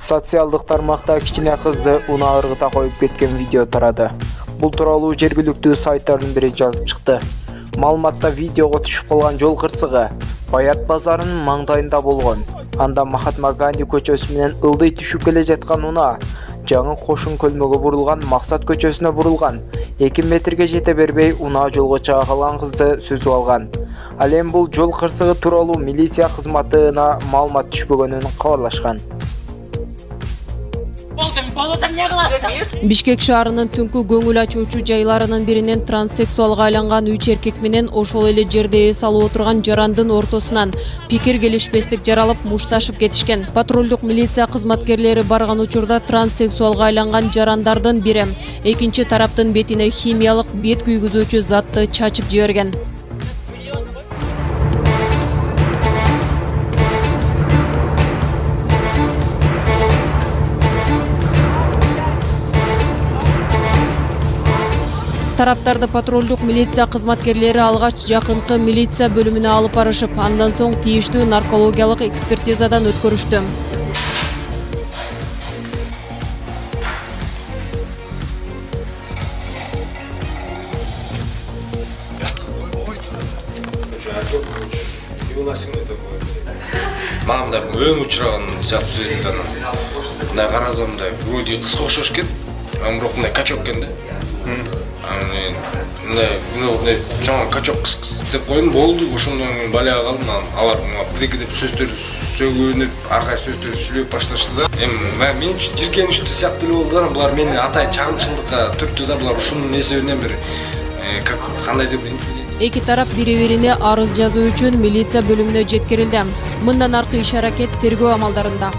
Социалдык тармакта кичине кызды унаа ыргыта коюп кеткен видео тарады. Бул тууралуу жергиликтүү сайттардын бири жазып чыкты. Маалыматта видеого түшүп калган жол кырсыгы Баят базарынын маңдайында болгон. Анда Махатма Ганди көчөсү менен ылдый түшүп келе жаткан унаа жаңы Кошун көлмөгө бурулган Максат көчөсүнө бурулган. 2 метрге жете бербей унаа жолго чыга калган кызды сүзүп алган. Ал эми бул жол кырсыгы тууралуу милиция кызматына маалымат түшпөгөнүн кабарлашкан. Бишкек шаарынын түнкү көңүл ачуучу жайларынын биринен транссексуалга айланган 3 эркек менен ошол эле жерде эс алып отурган жарандын ортосунан пикир келишпестик жаралып мушташып кетишкен. Патрулдук милиция кызматкерлери барган учурда транссексуалга айланган жарандардын бири экинчи тараптын бетине химиялык бет күйгүзүүчү затты чачып жиберген. Тараптарды патрулдук милиция кызматкерлери алгач жакынкы милиция бөлүмүнө алып барышып, андан соң тийиштүү наркологиялык экспертизадан өткөрүштү. Мамда өн учураган сыяктуу сезилди анан. Мындай карасам мындай вроде кызга окшош экен, бирок мындай качок экен да. Мындай чоң качок деп койдум, болду, ошондон балага калдым. Алар бирдеке деп сөздөр сөйлөнүп, аркай сөздөр сүйлөп башташты да. Эми мен үчүн жиркеничтүү сыяктуу эле болду да. Булар мени атай чагымчылыкка түрттү да. Булар ушунун эсебинен бир кандайдыр бир инцидент. Эки тарап бири-бирине арыз жазуу үчүн милиция бөлүмүнө жеткирилди. Мындан аркы иш-аракет тергөө амалдарында.